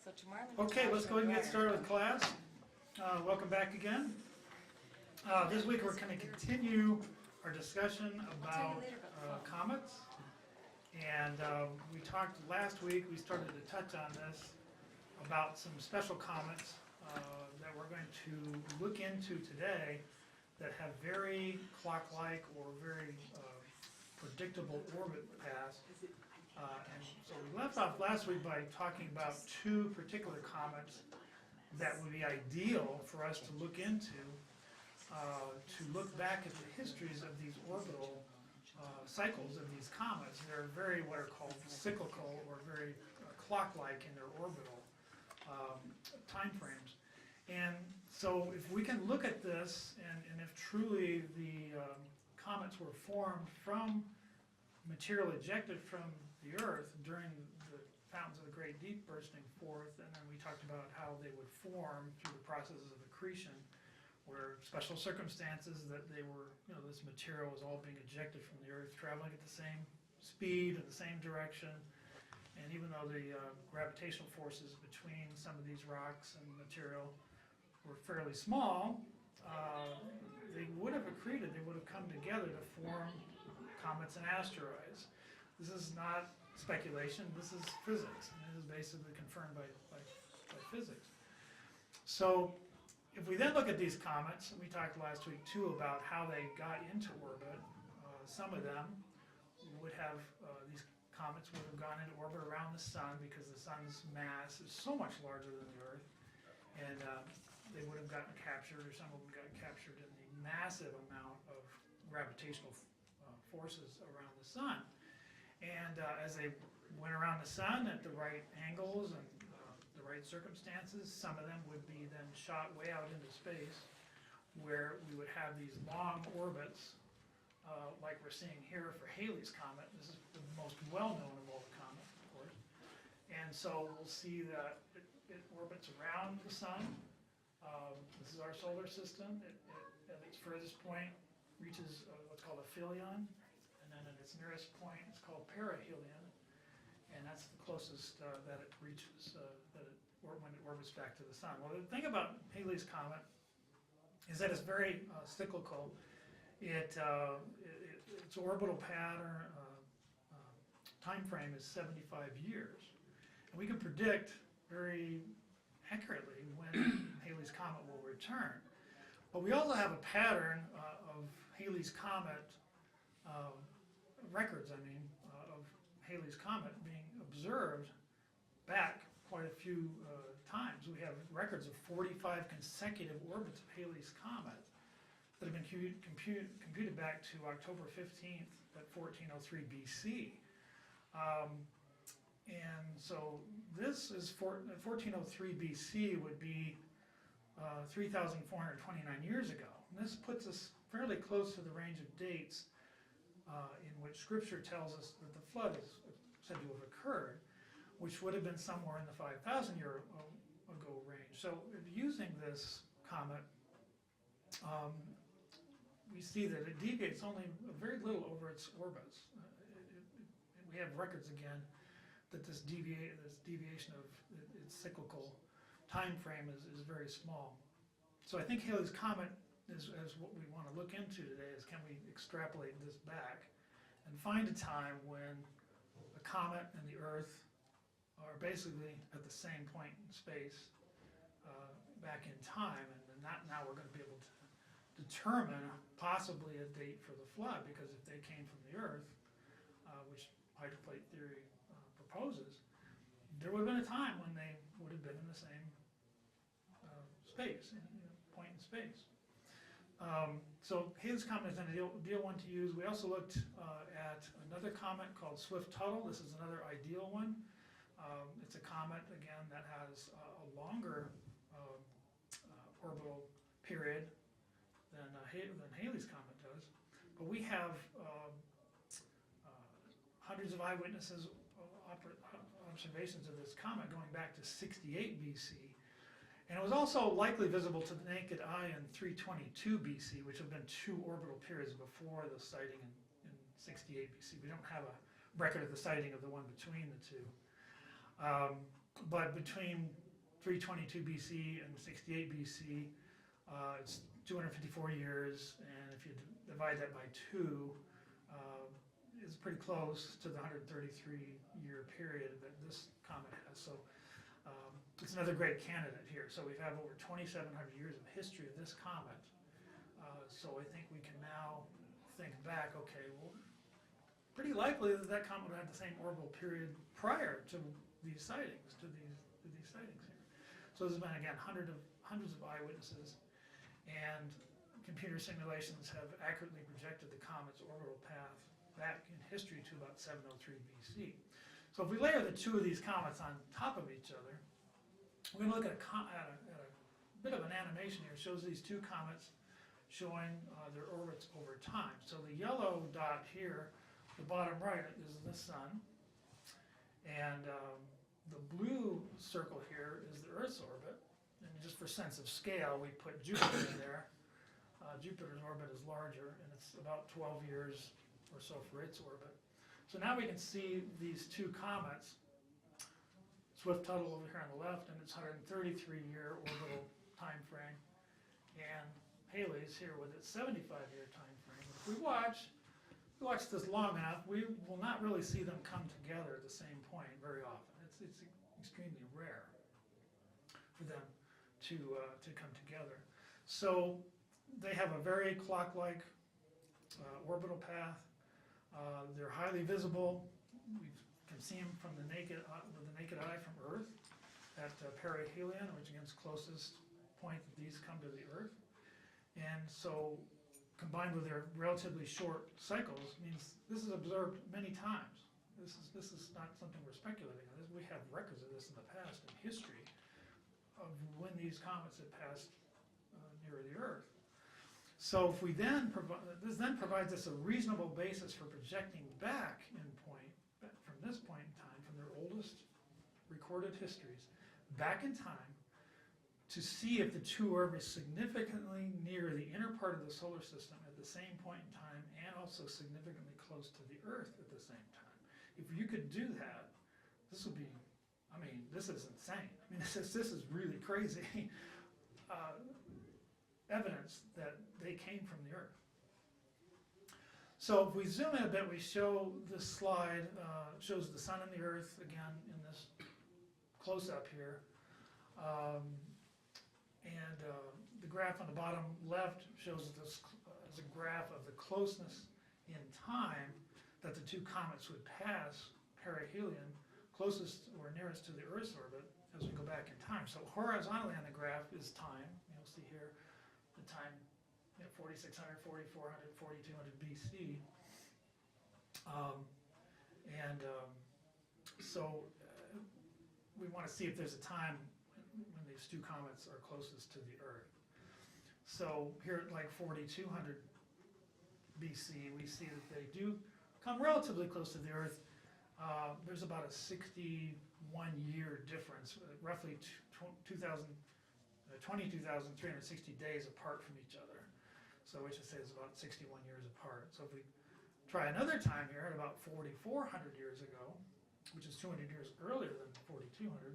So tomorrow I'm Okay, let's go ahead and get started with class. Welcome back again. This week we're going to continue our discussion about comets. And we talked last week, we started to touch on this, about some special comets that we're going to look into today that have very clock-like or very predictable orbit paths. And so we left off last week by talking about two particular comets that would be ideal for us to look into, to look back at the histories of these orbital cycles of these comets. They're very what are called cyclical or very clock-like in their orbital time frames. And so if we can look at this, and if truly the comets were formed from material ejected from the Earth during the fountains of the Great Deep bursting forth, and then we talked about how they would form through the processes of accretion, where special circumstances that they were, this material was all being ejected from the Earth, traveling at the same speed and the same direction. And even though the gravitational forces between some of these rocks and material were fairly small, they would have accreted, they would have come together to form comets and asteroids. This is not speculation, this is physics, and it is basically confirmed by physics. So if we then look at these comets, and we talked last week too about how they got into orbit, some of them would have, these comets would have gone into orbit around the sun because the sun's mass is so much larger than the Earth, and they would have gotten captured, or some of them got captured in the massive amount of gravitational forces around the sun. And as they went around the sun at the right angles and the right circumstances, some of them would be then shot way out into space, where we would have these long orbits, like we're seeing here for Halley's Comet. This is the most well-known of all the comets, of course. And so we'll see that it orbits around the sun. This is our solar system. It at its furthest point reaches what's called a aphelion, and then at its nearest point it's called perihelion, and that's the closest that it reaches when it orbits back to the sun. Well, the thing about Halley's Comet is that it's very cyclical. Its orbital pattern time frame is 75 years, and we can predict very accurately when Halley's Comet will return. But we also have a pattern of Halley's Comet records, of Halley's Comet being observed back quite a few times. We have records of 45 consecutive orbits of Halley's Comet that have been computed back to October 15th at 1403 BC. And so this is 1403 BC would be 3,429 years ago. And this puts us fairly close to the range of dates in which Scripture tells us that the flood is said to have occurred, which would have been somewhere in the 5,000 year ago range. So using this comet, we see that it deviates only very little over its orbits. We have records again that this deviation of its cyclical time frame is very small. So I think Halley's Comet is what we want to look into today, is can we extrapolate this back and find a time when the comet and the Earth are basically at the same point in space back in time, and now we're going to be able to determine possibly a date for the flood, because if they came from the Earth, which hydroplate theory proposes, there would have been a time when they would have been in the same space, point in space. So Halley's Comet is an ideal one to use. We also looked at another comet called Swift-Tuttle. This is another ideal one. It's a comet, again, that has a longer orbital period than Halley's Comet does. But we have hundreds of eyewitnesses observations of this comet going back to 68 BC. And it was also likely visible to the naked eye in 322 BC, which have been two orbital periods before the sighting in 68 BC. We don't have a record of the sighting of the one between the two. but between 322 BC and 68 BC, it's 254 years, and if you divide that by 2, it's pretty close to the 133-year period that this comet has. So it's another great candidate here. So we have over 2,700 years of history of this comet. So I think we can now think back, okay, well, pretty likely that that comet would have the same orbital period prior to these sightings, to these sightings here. So there's been, again, hundreds of eyewitnesses, and computer simulations have accurately projected the comet's orbital path back in history to about 703 BC. So if we layer the two of these comets on top of each other, we're going to look at a bit of an animation here. It shows these two comets showing their orbits over time. So the yellow dot here, the bottom right, is the sun, and the blue circle here is the Earth's orbit. And just for sense of scale, we put Jupiter in there. Jupiter's orbit is larger, and it's about 12 years or so for its orbit. So now we can see these two comets, Swift-Tuttle over here on the left, and its 133-year orbital time frame, and Halley's here with its 75-year time frame. If we watch this long enough, we will not really see them come together at the same point very often. It's extremely rare for them to come together. So they have a very clock-like orbital path. They're highly visible. We can see them from with the naked eye from Earth at perihelion, which again is the closest point that these come to the Earth. And so, combined with their relatively short cycles, means this is observed many times. This is not something we're speculating on. We have records of this in the past in history of when these comets have passed near the Earth. So if we then this then provides us a reasonable basis for projecting back from this point in time, from their oldest recorded histories, back in time, to see if the two are significantly near the inner part of the solar system at the same point in time, and also significantly close to the Earth at the same time. If you could do that, this would be, I mean, this is insane. I mean, this is really crazy evidence that they came from the Earth. So if we zoom in a bit, we show this slide, shows the sun and the Earth again in this close-up here. The graph on the bottom left shows this as a graph of the closeness in time that the two comets would pass perihelion, closest or nearest to the Earth's orbit, as we go back in time. So horizontally on the graph is time. You'll see here the time, 4600, 4400, 4200 BC. So we want to see if there's a time when these two comets are closest to the Earth. So here at like 4200 BC, we see that they do come relatively close to the Earth. There's about a 61-year difference, roughly 22,360 days apart from each other. So we should say it's about 61 years apart. So if we try another time here at about 4,400 years ago, which is 200 years earlier than 4,200,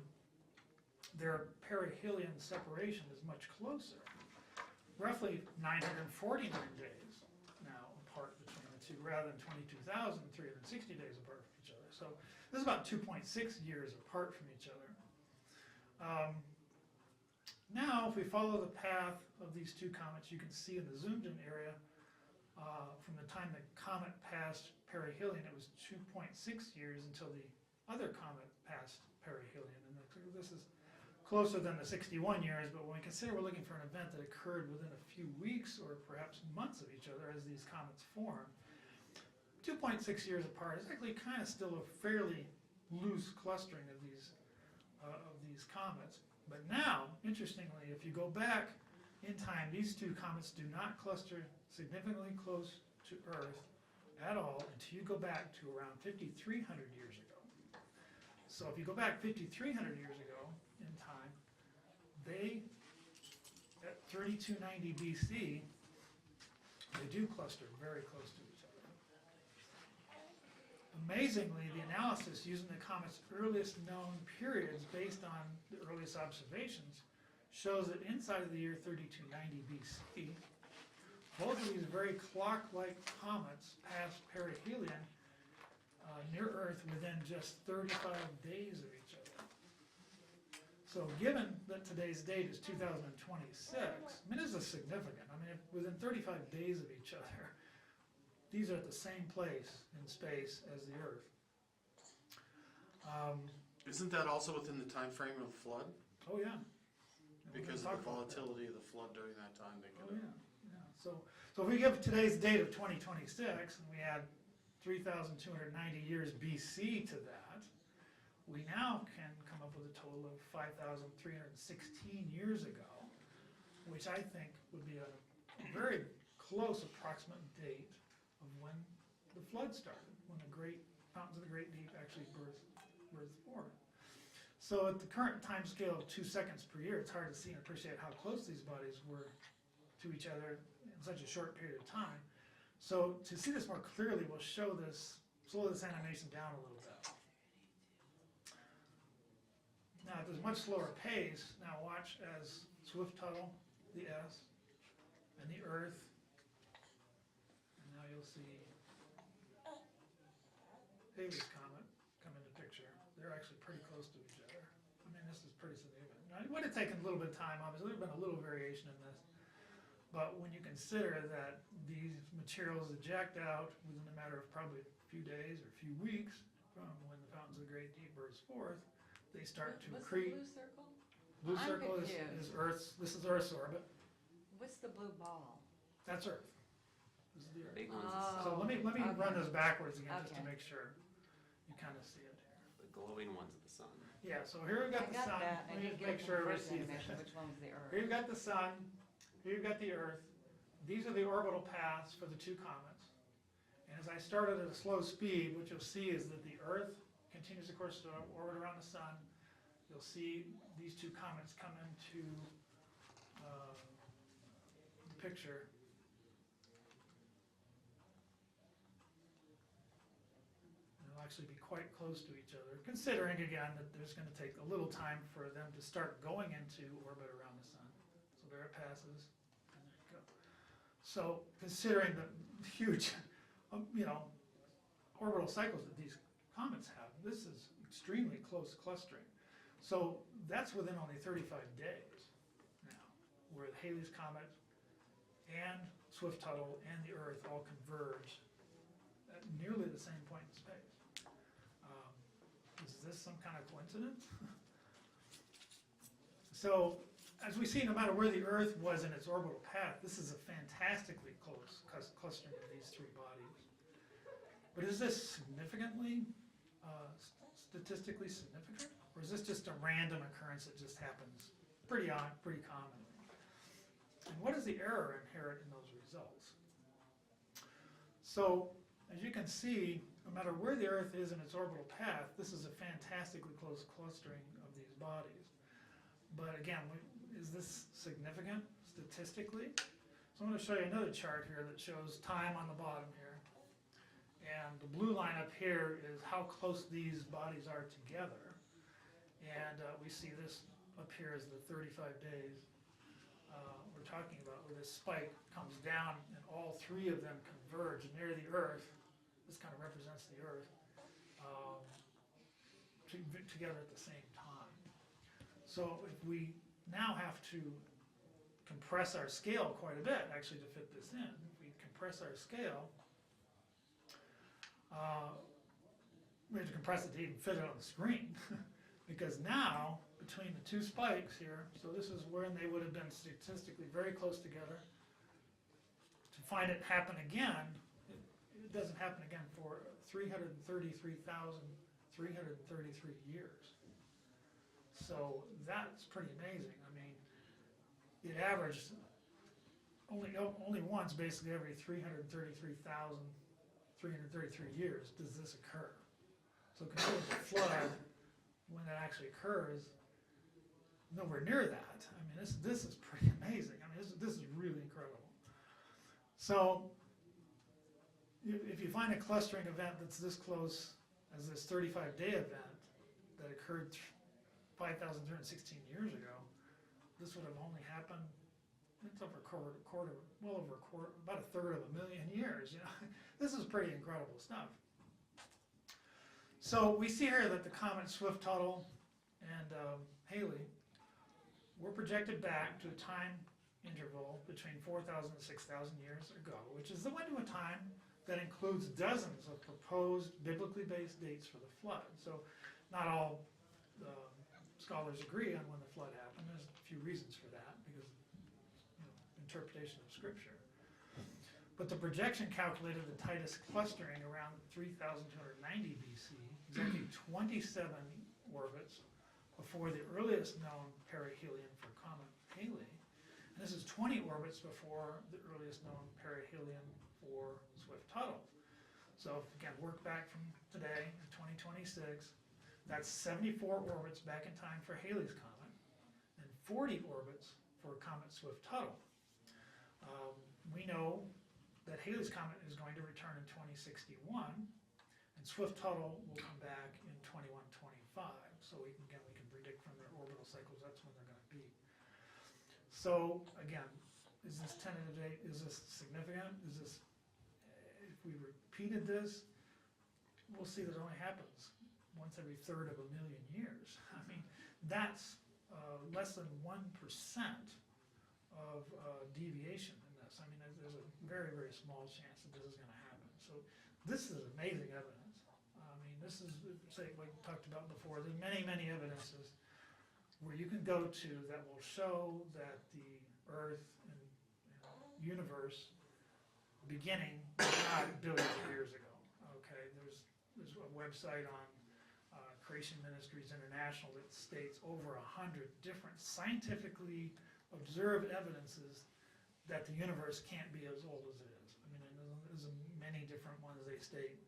their perihelion separation is much closer. Roughly 949 days now apart between the two, rather than 22,360 days apart from each other. So this is about 2.6 years apart from each other. Now, if we follow the path of these two comets, you can see in the zoomed-in area, from the time the comet passed perihelion, it was 2.6 years until the other comet passed perihelion. And this is closer than the 61 years, but when we consider we're looking for an event that occurred within a few weeks or perhaps months of each other as these comets form, 2.6 years apart is actually kind of still a fairly loose clustering of these comets. But now, interestingly, if you go back in time, these two comets do not cluster significantly close to Earth at all until you go back to around 5,300 years ago. So if you go back 5,300 years ago in time, they, at 3290 BC, they do cluster very close to each other. amazingly, the analysis using the comet's earliest known periods based on the earliest observations shows that inside of the year 3290 BC, both of these very clock-like comets passed perihelion near Earth within just 35 days of each other. So given that today's date is 2026, I mean, this is significant. I mean, if within 35 days of each other, these are at the same place in space as the Earth. Isn't that also within the time frame of flood? Oh yeah. Because of the volatility of the flood during that time. They Oh yeah, yeah. So if we give today's date of 2026 and we add 3,290 years BC to that, we now can come up with a total of 5,316 years ago, which I think would be a very close approximate date of when the flood started, when the great fountains of the Great Deep actually burst forth. So at the current time scale of 2 seconds per year, it's hard to see and appreciate how close these bodies were to each other in such a short period of time. So to see this more clearly, we'll slow this animation down a little bit. Now at this much slower pace, now watch as Swift-Tuttle, the S, and the Earth, and now you'll see Halley's Comet come into picture. They're actually pretty close to each other. I mean, this is pretty significant. Now, it would have taken a little bit of time, obviously. There's been a little variation in this. But when you consider that these materials eject out within a matter of probably a few days or a few weeks from when the fountains of the Great Deep burst forth, they start to accrete. What's the blue circle? Blue I'm circle is confused. Earth's. This is Earth's orbit. What's the blue ball? That's Earth. This is the Earth. Big ones, So let me okay. run this backwards again just to Okay. make sure you kind of see it here. the glowing ones of the sun. Yeah. So here we've got I the got sun. that. Let I me didn't just get make it sure from the everybody first sees animation. this. Which one was the Earth? Here you've got the sun. Here you've got the Earth. These are the orbital paths for the two comets. And as I started at a slow speed, what you'll see is that the Earth continues, of course, to orbit around the sun. You'll see these two comets come into the picture. And they'll actually be quite close to each other, considering again that there's going to take a little time for them to start going into orbit around the sun. So there it passes, and there you go. So considering the huge, orbital cycles that these comets have, this is extremely close clustering. So that's within only 35 days now, where the Halley's Comet and Swift-Tuttle and the Earth all converge at nearly the same point in space. Is this some kind of coincidence? So, as we see, no matter where the Earth was in its orbital path, this is a fantastically close clustering of these three bodies. But is this significantly, statistically significant? Or is this just a random occurrence that just happens pretty commonly? And what is the error inherent in those results? So, as you can see, no matter where the Earth is in its orbital path, this is a fantastically close clustering of these bodies. But again, is this significant statistically? So I'm going to show you another chart here that shows time on the bottom here. And the blue line up here is how close these bodies are together. And we see this up here as the 35 days we're talking about, where this spike comes down and all three of them converge near the Earth. This kind of represents the Earth together at the same time. So if we now have to compress our scale quite a bit, actually, to fit this in, if we compress our scale, we have to compress it to even fit it on the screen. Because now, between the two spikes here, so this is when they would have been statistically very close together. To find it happen again, it doesn't happen again for 333,333 years. So that's pretty amazing. I mean, it averaged only once, basically every 333,333 years does this occur. So compared to flood, when that actually occurs, nowhere near that. I mean, this is pretty amazing. I mean, this is really incredible. So if you find a clustering event that's this close as this 35-day event that occurred 5,316 years ago, this would have only happened, it's over about a third of a million years. You know, this is pretty incredible stuff. So we see here that the comet Swift-Tuttle and Halley were projected back to a time interval between 4,000 and 6,000 years ago, which is the window of time that includes dozens of proposed biblically based dates for the flood. So not all scholars agree on when the flood happened. There's a few reasons for that, because interpretation of scripture. But the projection calculated the tightest clustering around 3,290 BC, exactly 27 orbits before the earliest known perihelion for comet Halley. And this is 20 orbits before the earliest known perihelion for Swift-Tuttle. So again, work back from today in 2026, that's 74 orbits back in time for Halley's comet, and 40 orbits for comet Swift-Tuttle. We know that Halley's comet is going to return in 2061, and Swift-Tuttle will come back in 2125. So we can predict from their orbital cycles that's when they're going to be. So again, is this tentative date? Is this significant? Is this, if we repeated this, we'll see that it only happens once every third of a million years. I mean, that's less than 1% of deviation in this. I mean, there's a very, very small chance that this is going to happen. So this is amazing evidence. I mean, this is, say, like we talked about before, there's many, many evidences where you can go to that will show that the Earth and universe beginning not billions of years ago. Okay, there's a website on Creation Ministries International that states over 100 different scientifically observed evidences that the universe can't be as old as it is. I mean, there's many different ones they state.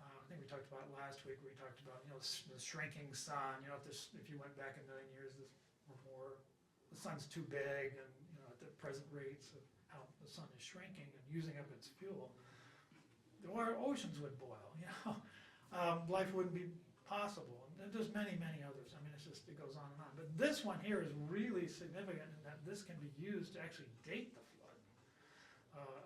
I think we talked about last week. We talked about the shrinking sun. If you went back a million years, the sun's too big, and at the present rates of how the sun is shrinking and using up its fuel, the oceans would boil. Life wouldn't be possible. And there's many, many others. I mean, it goes on and on. But this one here is really significant in that this can be used to actually date the flood.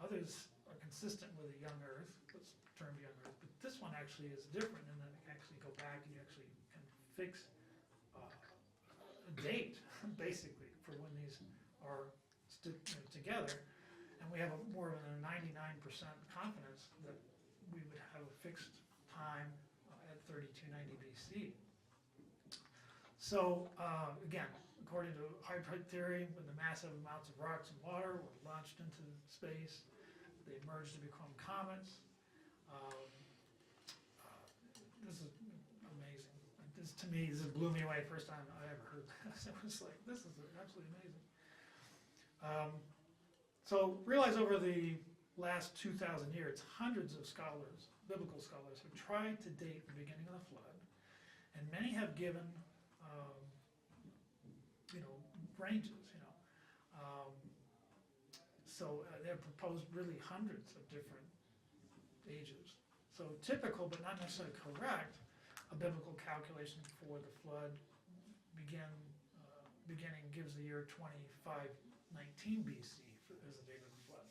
Others are consistent with a young Earth, what's termed young Earth, but this one actually is different in that it can actually go back and you actually can fix a date, basically, for when these are together. And we have more than a 99% confidence that we would have a fixed time at 3290 BC. So again, according to hybrid theory, when the massive amounts of rocks and water were launched into space, they merged to become comets. This is amazing. This, to me, this blew me away first time I ever heard this. It was like, this is absolutely amazing. So realize over the last 2,000 years, hundreds of scholars, biblical scholars, have tried to date the beginning of the flood, and many have given ranges, so they have proposed really hundreds of different ages. So typical, but not necessarily correct, a biblical calculation for the flood beginning gives the year 2519 BC as the date of the flood.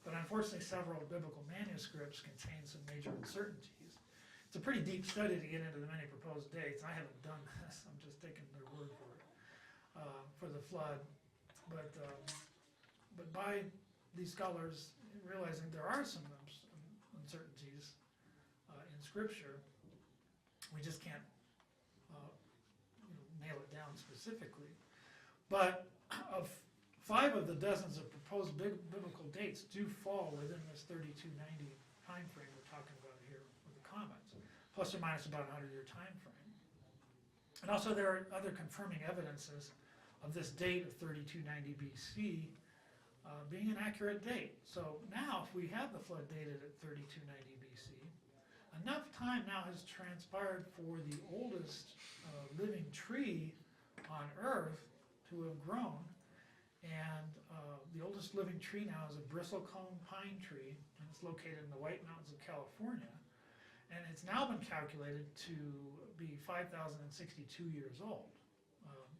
But unfortunately, several biblical manuscripts contain some major uncertainties. It's a pretty deep study to get into the many proposed dates. I haven't done this. I'm just taking their word for it, for the flood. But by these scholars realizing there are some uncertainties in Scripture, we just can't nail it down specifically. But of 5 of the dozens of proposed biblical dates do fall within this 3290 time frame we're talking about here with the comets, plus or minus about a 100-year time frame. And also there are other confirming evidences of this date of 3290 BC being an accurate date. So now if we have the flood dated at 3290 BC, enough time now has transpired for the oldest living tree on Earth to have grown. And the oldest living tree now is a bristlecone pine tree in It's located in the White Mountains of California, and it's now been calculated to be 5,062 years old,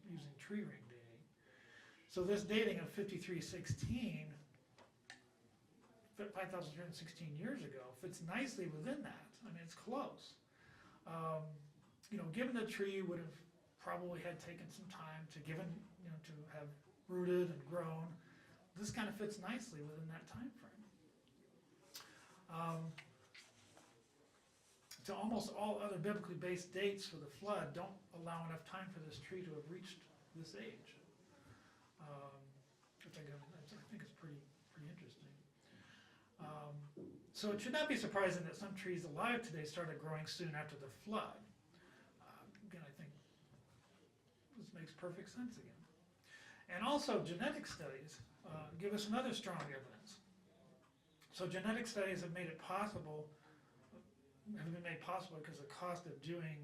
using tree ring dating. So this dating of 5316, 5,316 years ago, fits nicely within that. I mean, it's close. You know, given the tree would have probably had taken some time to to have rooted and grown, this kind of fits nicely within that time frame. So almost all other biblically based dates for the flood don't allow enough time for this tree to have reached this age, which I think is pretty interesting. So it should not be surprising that some trees alive today started growing soon after the flood. Again, I think this makes perfect sense again. And also genetic studies give us another strong evidence. So genetic studies have been made possible because the cost of doing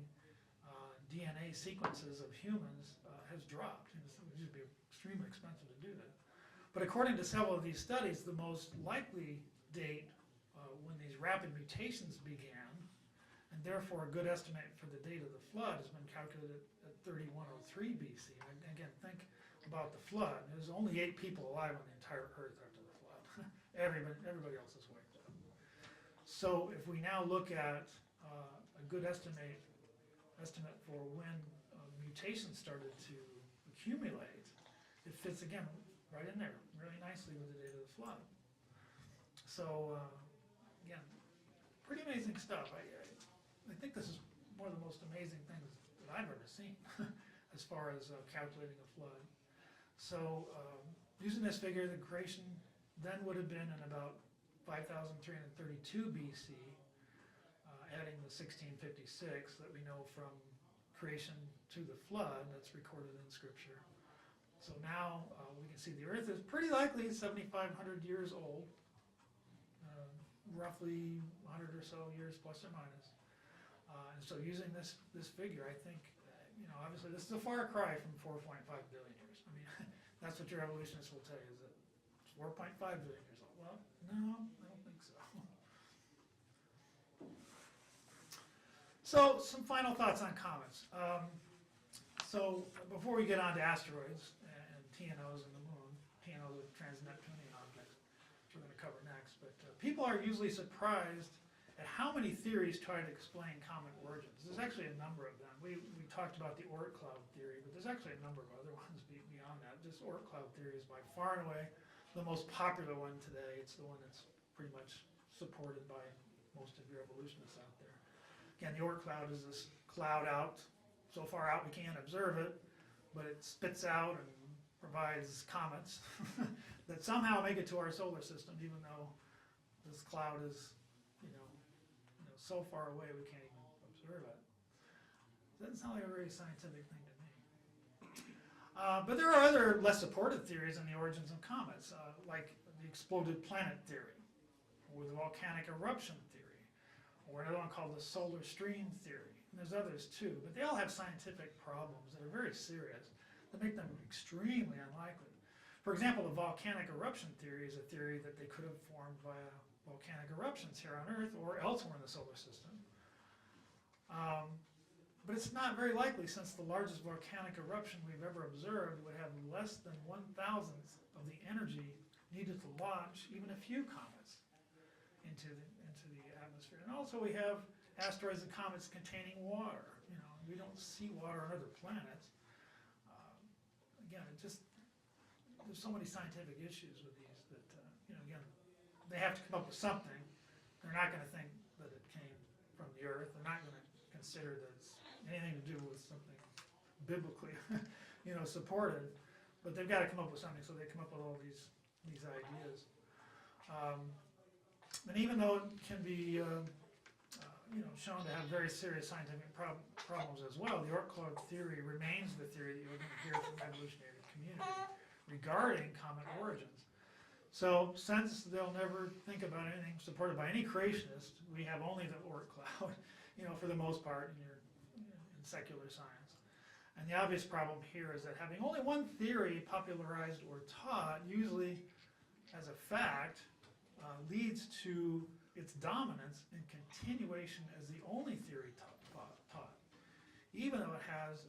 DNA sequences of humans has dropped. It used to be extremely expensive to do that. But according to several of these studies, the most likely date when these rapid mutations began, and therefore a good estimate for the date of the flood, has been calculated at 3103 BC. And again, think about the flood. There's only 8 people alive on the entire Earth after the flood. Everybody else is wiped out. So if we now look at a good estimate for when mutations started to accumulate, it fits again right in there really nicely with the date of the flood. So again, pretty amazing stuff. I think this is one of the most amazing things that I've ever seen as far as calculating a flood. So using this figure, the creation then would have been in about 5,332 BC, adding the 1656 that we know from creation to the flood that's recorded in Scripture. So now we can see the Earth is pretty likely 7,500 years old, roughly 100 or so years plus or minus. And so using this figure, I think, obviously this is a far cry from 4.5 billion years. I mean, that's what your evolutionists will tell you, is that it's 4.5 billion years old. Well, no, I don't think so. So some final thoughts on comets. So before we get on to asteroids and TNOs and the moon, TNOs are trans-Neptunian objects, which we're going to cover next, but people are usually surprised at how many theories try to explain comet origins. There's actually a number of them. We talked about the Oort cloud theory, but there's actually a number of other ones beyond that. This Oort cloud theory is by far and away the most popular one today. It's the one that's pretty much supported by most of your evolutionists out there. Again, the Oort cloud is this cloud out, so far out we can't observe it, but it spits out and provides comets that somehow make it to our solar system, even though this cloud is, so far away we can't even observe it. Doesn't sound like a very scientific thing to me. But there are other less supported theories on the origins of comets, like the exploded planet theory, or the volcanic eruption theory, or another one called the solar stream theory. And there's others too, but they all have scientific problems that are very serious that make them extremely unlikely. For example, the volcanic eruption theory is a theory that they could have formed via volcanic eruptions here on Earth or elsewhere in the solar system. But it's not very likely, since the largest volcanic eruption we've ever observed would have less than 1,000th of the energy needed to launch even a few comets into the atmosphere. And also we have asteroids and comets containing water. We don't see water on other planets. Again, there's so many scientific issues with these that, again, they have to come up with something. They're not going to think that it came from the Earth. They're not going to consider that it's anything to do with something biblically, supported. But they've got to come up with something, so they come up with all these ideas. And even though it can be, shown to have very serious scientific problems as well, the Oort cloud theory remains the theory that you're going to hear from the evolutionary community regarding comet origins. So since they'll never think about anything supported by any creationist, we have only the Oort cloud, for the most part in secular science. And the obvious problem here is that having only one theory popularized or taught, usually as a fact, leads to its dominance and continuation as the only theory taught, even though it has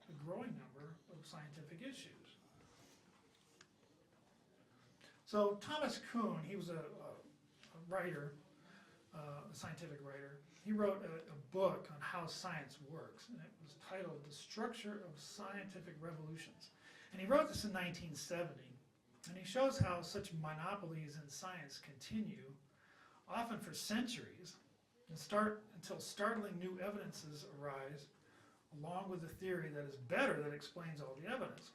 a growing number of scientific issues. So Thomas Kuhn, he was a writer, a scientific writer. He wrote a book on how science works, and it was titled The Structure of Scientific Revolutions. And he wrote this in 1970, and he shows how such monopolies in science continue, often for centuries, until startling new evidences arise, along with a theory that is better that explains all the evidence.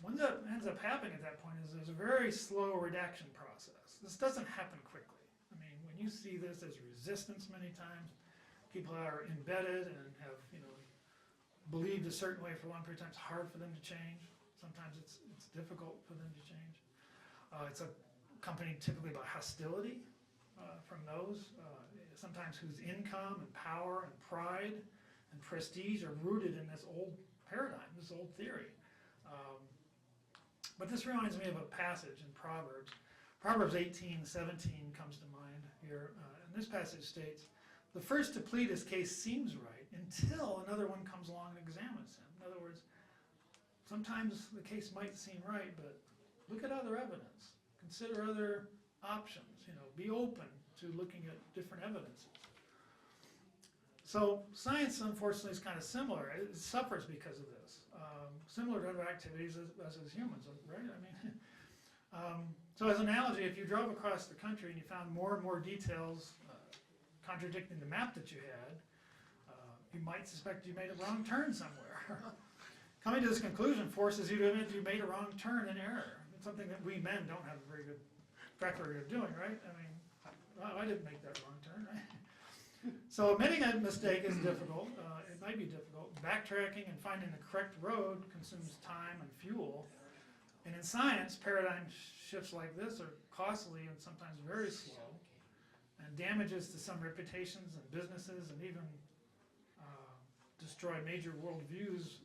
What ends up happening at that point is there's a very slow redaction process. This doesn't happen quickly. I mean, when you see this, there's resistance many times. People are embedded and have, believed a certain way for a long period of time. It's hard for them to change. Sometimes it's difficult for them to change. It's accompanied typically by hostility from those, sometimes whose income and power and pride and prestige are rooted in this old paradigm, this old theory. But this reminds me of a passage in Proverbs. Proverbs 18:17 comes to mind here. And this passage states, "The first to plead his case seems right until another one comes along and examines him." In other words, sometimes the case might seem right, but look at other evidence. Consider other options. Be open to looking at different evidences. So science, unfortunately, is kind of similar. It suffers because of this. Similar to other activities as humans, right? So as an analogy, if you drove across the country and you found more and more details contradicting the map that you had, you might suspect you made a wrong turn somewhere. Coming to this conclusion forces you to admit you made a wrong turn in error. It's something that we men don't have a very good track record of doing, right? I didn't make that wrong turn, right? So admitting a mistake is difficult. It might be difficult. Backtracking and finding the correct road consumes time and fuel. And in science, paradigm shifts like this are costly and sometimes very slow, and damages to some reputations and businesses, and even destroy major worldviews,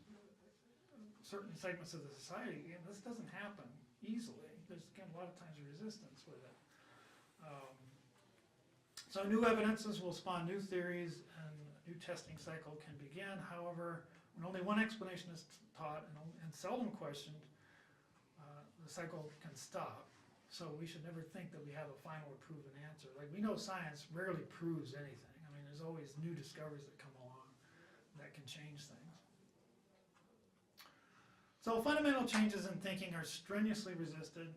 certain segments of the society. Again, this doesn't happen easily. There's, again, a lot of times resistance with it. So new evidences will spawn new theories, and a new testing cycle can begin. However, when only one explanation is taught and seldom questioned, the cycle can stop. So we should never think that we have a final or proven answer. Like, we know science rarely proves anything. There's always new discoveries that come along that can change things. So fundamental changes in thinking are strenuously resisted,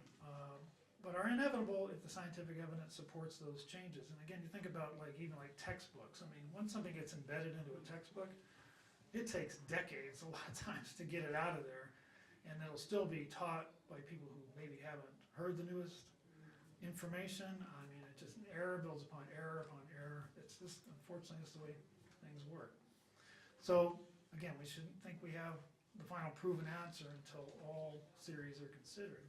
but are inevitable if the scientific evidence supports those changes. And again, you think about even textbooks. Once something gets embedded into a textbook, it takes decades a lot of times to get it out of there, and it'll still be taught by people who maybe haven't heard the newest information. It just error builds upon error upon error. It's just, unfortunately, it's the way things work. So again, we shouldn't think we have the final proven answer until all theories are considered.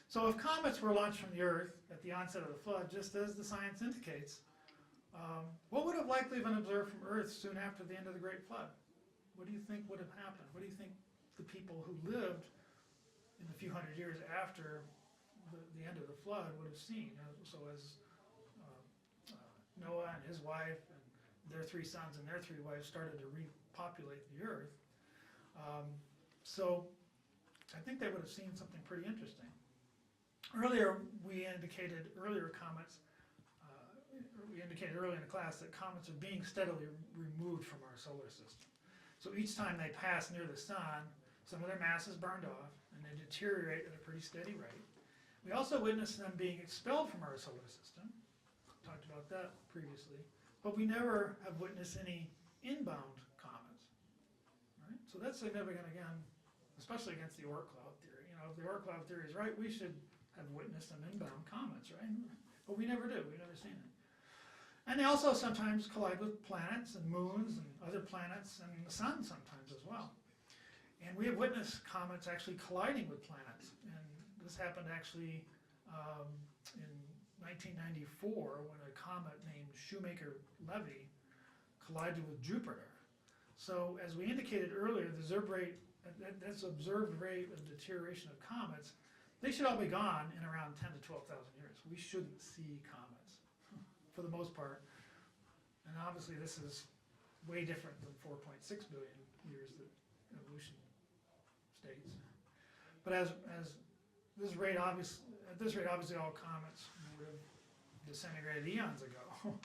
So if comets were launched from the Earth at the onset of the flood, just as the science indicates, what would have likely been observed from Earth soon after the end of the Great Flood? What do you think would have happened? What do you think the people who lived in the few hundred years after the end of the flood would have seen? So as Noah and his wife and their 3 sons and their 3 wives started to repopulate the Earth, so I think they would have seen something pretty interesting. Earlier, we indicated earlier in the class that comets are being steadily removed from our solar system. So each time they pass near the sun, some of their mass is burned off, and they deteriorate at a pretty steady rate. We also witness them being expelled from our solar system. Talked about that previously. But we never have witnessed any inbound comets. Right? So that's significant, again, especially against the Oort cloud theory. If the Oort cloud theory is right, we should have witnessed some inbound comets, right? But we never do. We've never seen it. And they also sometimes collide with planets and moons and other planets and the sun sometimes as well. And we have witnessed comets actually colliding with planets. And this happened actually in 1994 when a comet named Shoemaker-Levy collided with Jupiter. So as we indicated earlier, this observed rate of deterioration of comets they should all be gone in around 10 to 12,000 years. We shouldn't see comets, for the most part. And obviously this is way different than 4.6 billion years that evolution states. But at this rate, obviously all comets would have disintegrated eons ago.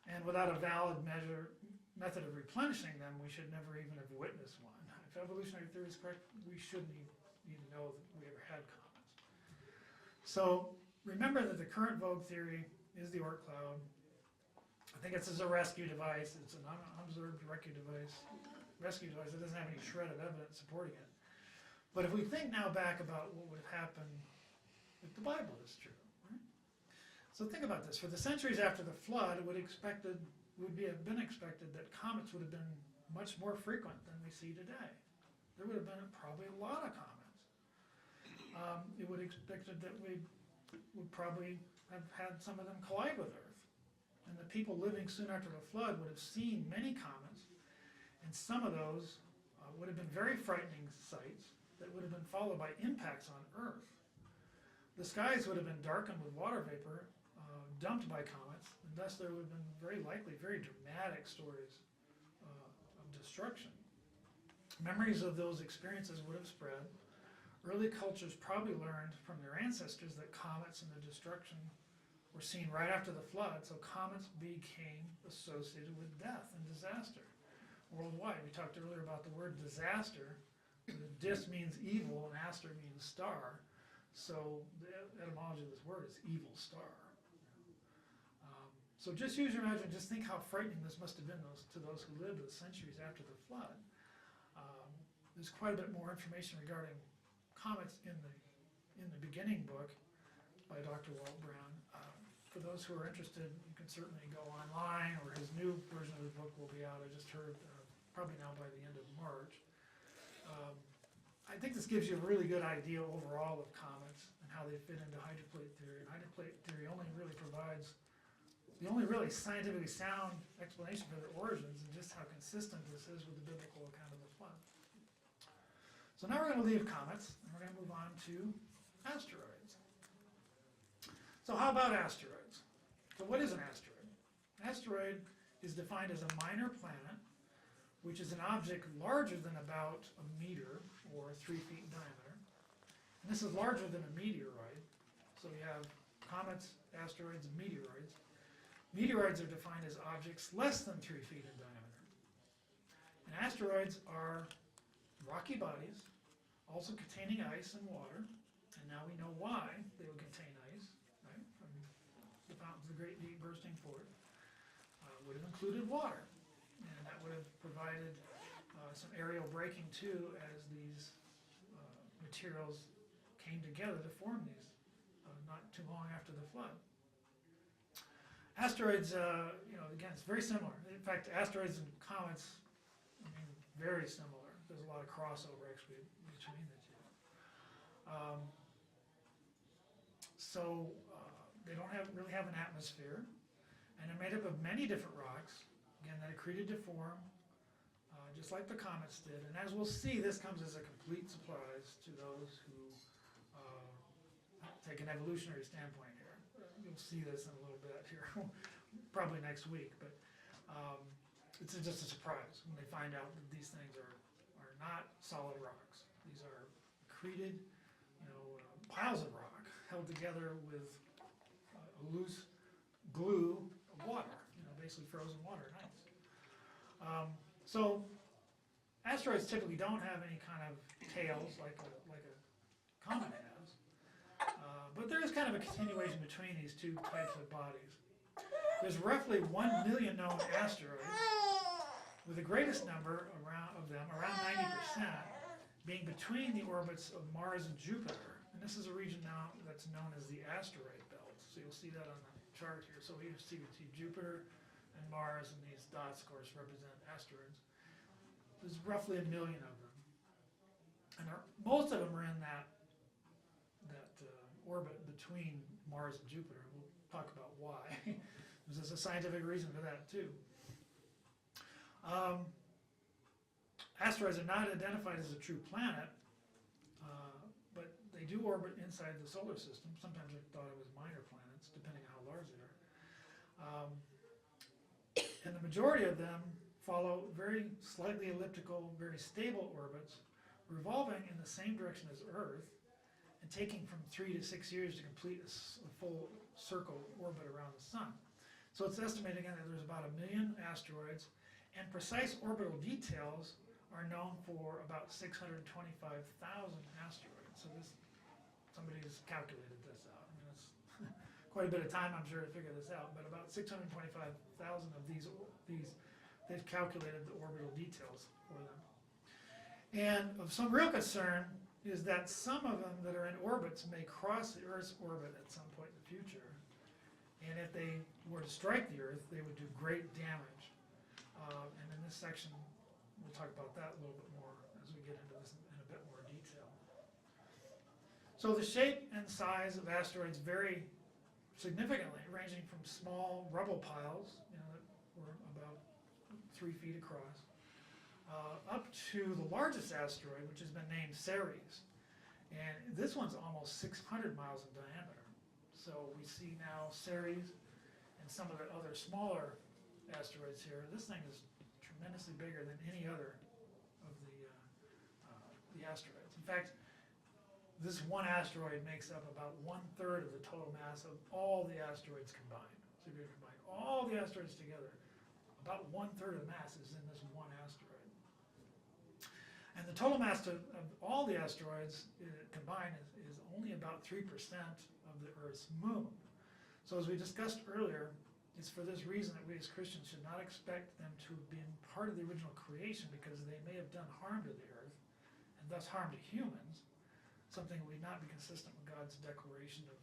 And without a valid method of replenishing them, we should never even have witnessed one. If evolutionary theory is correct, we shouldn't even know that we ever had comets. So remember that the current vogue theory is the Oort cloud. I think it's as a rescue device. It's an unobserved rescue device. It doesn't have any shred of evidence supporting it. But if we think now back about what would have happened if the Bible is true, right? So think about this. For the centuries after the flood, it would have been expected that comets would have been much more frequent than we see today. There would have been probably a lot of comets. It would have expected that we would probably have had some of them collide with Earth. And the people living soon after the flood would have seen many comets, and some of those would have been very frightening sights that would have been followed by impacts on Earth. The skies would have been darkened with water vapor dumped by comets, and thus there would have been very likely very dramatic stories of destruction. Memories of those experiences would have spread. Early cultures probably learned from their ancestors that comets and the destruction were seen right after the flood, so comets became associated with death and disaster worldwide. We talked earlier about the word disaster. The dis means evil and aster means star, so the etymology of this word is evil star. So just use your imagination, just think how frightening this must have been to those who lived the centuries after the flood. There's quite a bit more information regarding comets in the beginning book by Dr. Walt Brown. For those who are interested, you can certainly go online, or his new version of the book will be out, I just heard, probably now by the end of March. I think this gives you a really good idea overall of comets and how they fit into hydroplate theory. And hydroplate theory only really provides the only really scientifically sound explanation for their origins and just how consistent this is with the biblical account of the flood. So now we're going to leave comets, and we're going to move on to asteroids. So how about asteroids? So what is an asteroid? An asteroid is defined as a minor planet, which is an object larger than about a meter, or 3 feet in diameter. And this is larger than a meteoroid. So we have comets, asteroids, and meteoroids. Meteoroids are defined as objects less than 3 feet in diameter. And asteroids are rocky bodies, also containing ice and water. And now we know why they would contain ice, right? From the fountains of the Great Deep bursting forth. Would have included water. And that would have provided some aerial braking too, as these materials came together to form these not too long after the flood. Asteroids, again, it's very similar. In fact, asteroids and comets, very similar. There's a lot of crossover actually between the two. They don't really have an atmosphere, and they're made up of many different rocks, again, that accreted to form, just like the comets did. And as we'll see, this comes as a complete surprise to those who take an evolutionary standpoint here. You'll see this in a little bit here, probably next week, but it's just a surprise when they find out that these things are not solid rocks. These are accreted, piles of rock held together with a loose glue of water, basically frozen water and ice. So asteroids typically don't have any kind of tails like a comet has. But there is kind of a continuation between these two types of bodies. There's roughly 1 million known asteroids, with the greatest number of them, around 90%, being between the orbits of Mars and Jupiter. And this is a region now that's known as the asteroid belt. So you'll see that on the chart here. So we see Jupiter and Mars, and these dots, of course, represent asteroids. There's roughly 1 million of them. And most of them are in that orbit between Mars and Jupiter. We'll talk about why. There's a scientific reason for that too. Asteroids are not identified as a true planet, but they do orbit inside the solar system. Sometimes I thought it was minor planets, depending on how large they are. And the majority of them follow very slightly elliptical, very stable orbits, revolving in the same direction as Earth, and taking from 3 to 6 years to complete a full circle orbit around the sun. So it's estimated again that there's about 1 million asteroids, and precise orbital details are known for about 625,000 asteroids. So somebody's calculated this out. I mean, it's quite a bit of time, I'm sure, to figure this out, but about 625,000 of these, they've calculated the orbital details for them. And of some real concern is that some of them that are in orbits may cross the Earth's orbit at some point in the future. And if they were to strike the Earth, they would do great damage. And in this section, we'll talk about that a little bit more as we get into this in a bit more detail. So the shape and size of asteroids vary significantly, ranging from small rubble piles, that were about 3 feet across, up to the largest asteroid, which has been named Ceres. And this one's almost 600 miles in diameter. So we see now Ceres and some of the other smaller asteroids here. This thing is tremendously bigger than any other of the asteroids. In fact, this one asteroid makes up about 1/3 of the total mass of all the asteroids combined. So if you combine all the asteroids together, about 1/3 of the mass is in this one asteroid. And the total mass of all the asteroids combined is only about 3% of the Earth's moon. So as we discussed earlier, it's for this reason that we as Christians should not expect them to have been part of the original creation, because they may have done harm to the Earth, and thus harm to humans, something that would not be consistent with God's declaration of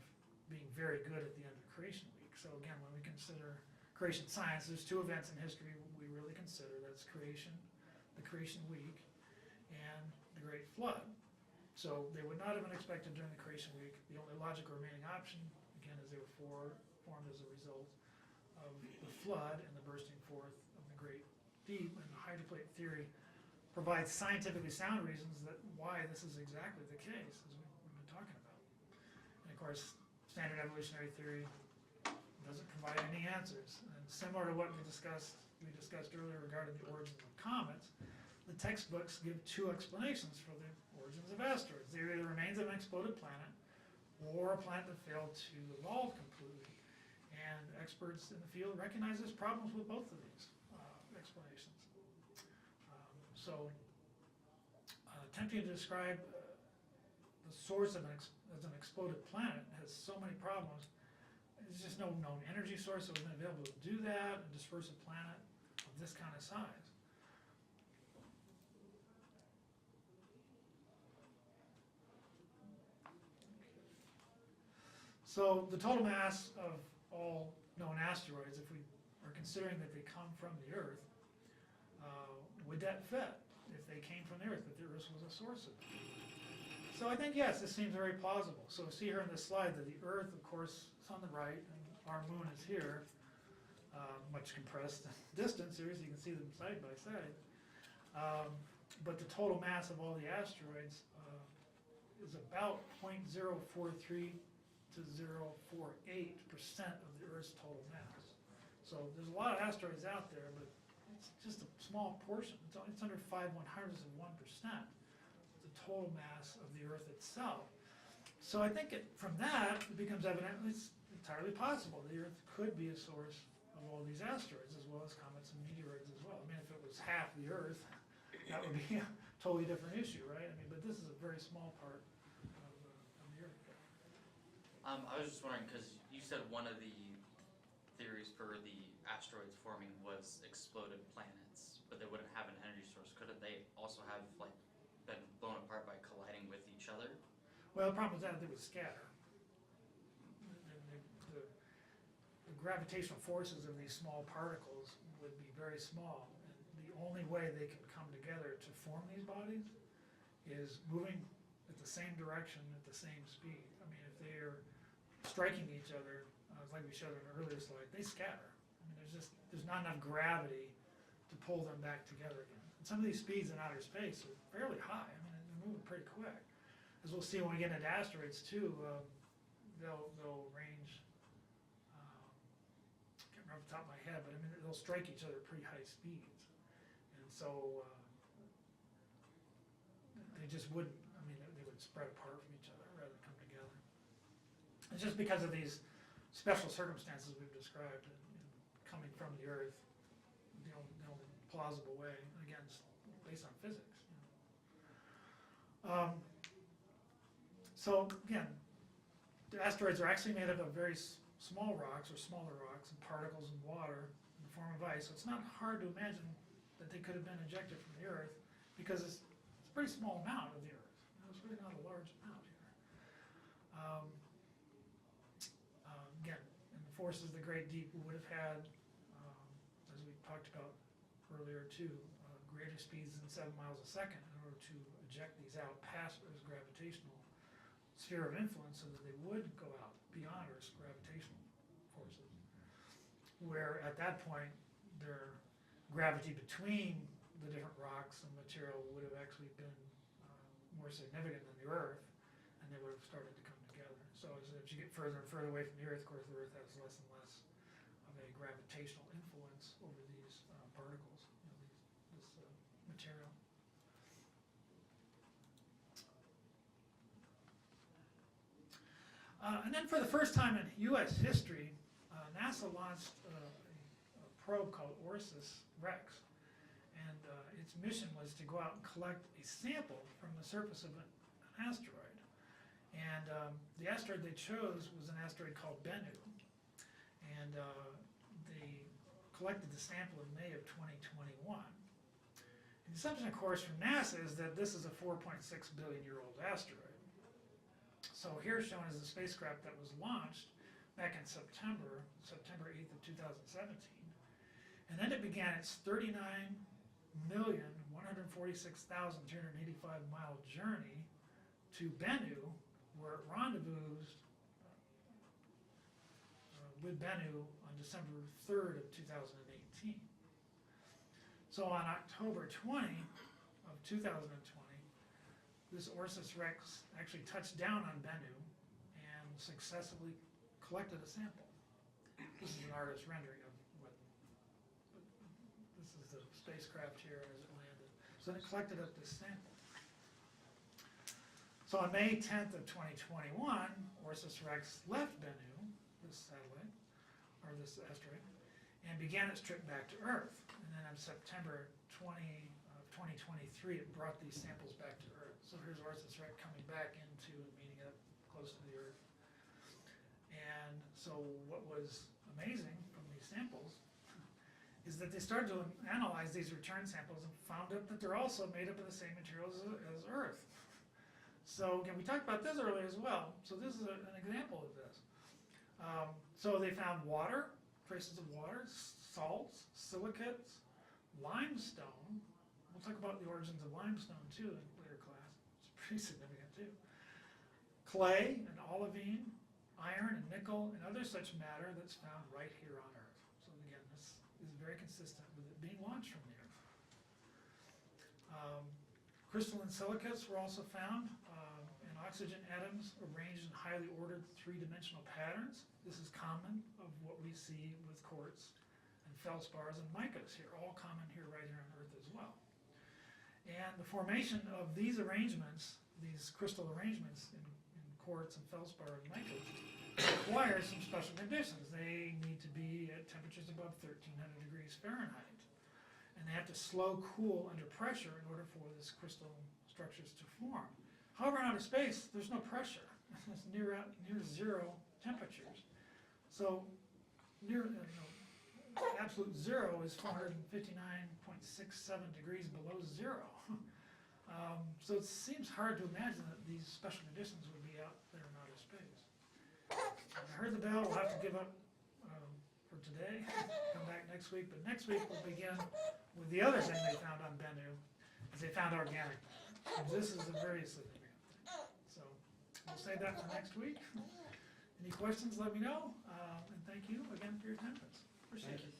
being very good at the end of creation week. So again, when we consider creation science, there's 2 events in history we really consider. That's creation, the creation week, and the Great Flood. So they would not have been expected during the creation week. The only logical remaining option, again, is they were formed as a result of the flood and the bursting forth of the Great Deep. And the hydroplate theory provides scientifically sound reasons that why this is exactly the case, as we've been talking about. And of course, standard evolutionary theory doesn't provide any answers. And similar to what we discussed earlier regarding the origins of comets, the textbooks give 2 explanations for the origins of asteroids. They're either the remains of an exploded planet or a planet that failed to evolve completely. And experts in the field recognize there's problems with both of these explanations. Attempting to describe the source of as an exploded planet has so many problems. There's just no known energy source that was available to do that and disperse a planet of this kind of size. So the total mass of all known asteroids, if we are considering that they come from the Earth, would that fit if they came from the Earth, if the Earth was a source of it? So I think, yes, this seems very plausible. So see here on this slide that the Earth, of course, is on the right, and our moon is here, much compressed distance here, so you can see them side by side. But the total mass of all the asteroids is about 0.043 to 0.048% of the Earth's total mass. So there's a lot of asteroids out there, but it's just a small portion. It's under 5/100 of 1%, the total mass of the Earth itself. So I think from that, it becomes evident it's entirely possible the Earth could be a source of all these asteroids, as well as comets and meteoroids as well. I mean, if it was half the Earth, that would be a totally different issue, right? I mean, but this is a very small part of the Earth. I was just wondering, because you said one of the theories for the asteroids forming was exploded planets, but they wouldn't have an energy source. Couldn't they also have been blown apart by colliding with each other? Well, the problem is that they would scatter. The gravitational forces of these small particles would be very small, and the only way they can come together to form these bodies is moving at the same direction at the same speed. I mean, if they're striking each other, like we showed in an earlier slide, they scatter. I mean, there's not enough gravity to pull them back together again. And some of these speeds in outer space are fairly high. I mean, they're moving pretty quick. as we'll see when we get into asteroids too, they'll range, can't remember off the top of my head, but I mean, they'll strike each other at pretty high speeds. And so, they just wouldn't, I mean, they would spread apart from each other rather than come together. It's just because of these special circumstances we've described, and coming from the Earth, the only plausible way, again, it's based on physics. So again, the asteroids are actually made up of very small rocks or smaller rocks and particles and water in the form of ice. So it's not hard to imagine that they could have been ejected from the Earth, because it's a pretty small amount of the Earth. It's really not a large amount here. Again, and the forces of the Great Deep would have had, as we talked about earlier too, greater speeds than 7 miles a second in order to eject these out past Earth's gravitational sphere of influence, so that they would go out beyond Earth's gravitational forces. Where at that point, their gravity between the different rocks and material would have actually been more significant than the Earth, and they would have started to come together. So as you get further and further away from the Earth, of course, the Earth has less and less of a gravitational influence over these particles, this material. And then for the first time in U.S. history, NASA launched a probe called OSIRIS-Rex. And its mission was to go out and collect a sample from the surface of an asteroid. And the asteroid they chose was an asteroid called Bennu. And they collected the sample in May of 2021. And the assumption, of course, from NASA is that this is a 4.6 billion year old asteroid. So here shown is the spacecraft that was launched back in September 8th of 2017. And then it began its 39,146,385 mile journey to Bennu, where it rendezvoused with Bennu on December 3rd of 2018. So on October 20 of 2020, this OSIRIS-Rex actually touched down on Bennu and successfully collected a sample. This is an artist's rendering of what, this is the spacecraft here as it landed. So it collected up this sample. So on May 10th of 2021, OSIRIS-Rex left Bennu, this satellite, or this asteroid, and began its trip back to Earth. And then on September 20 of 2023, it brought these samples back to Earth. So here's OSIRIS-Rex coming back into and meeting up close to the Earth. And so what was amazing from these samples is that they started to analyze these return samples and found out that they're also made up of the same materials as Earth. So again, we talked about this earlier as well. So this is an example of this. So they found water, traces of water, salts, silicates, limestone. We'll talk about the origins of limestone too in later class. It's pretty significant too. Clay and olivine, iron and nickel, and other such matter that's found right here on Earth. So again, this is very consistent with it being launched from the Earth. Crystalline silicates were also found, and oxygen atoms arranged in highly ordered three-dimensional patterns. This is common of what we see with quartz and feldspars and micas here, all common here right here on Earth as well. And the formation of these arrangements, these crystal arrangements in quartz and feldspar and micas, requires some special conditions. They need to be at temperatures above 1300 degrees Fahrenheit. And they have to slow cool under pressure in order for this crystal structures to form. However, in outer space, there's no pressure. It's near zero temperatures. So absolute zero is 459.67 degrees below zero. So it seems hard to imagine that these special conditions would be out there in outer space. I heard the bell. We'll have to give up for today. Come back next week. But next week we'll begin with the other thing they found on Bennu, is they found organic matter. This is a very significant thing. So we'll save that for next week. Any questions, let me know. And thank you again for your attendance. Appreciate it.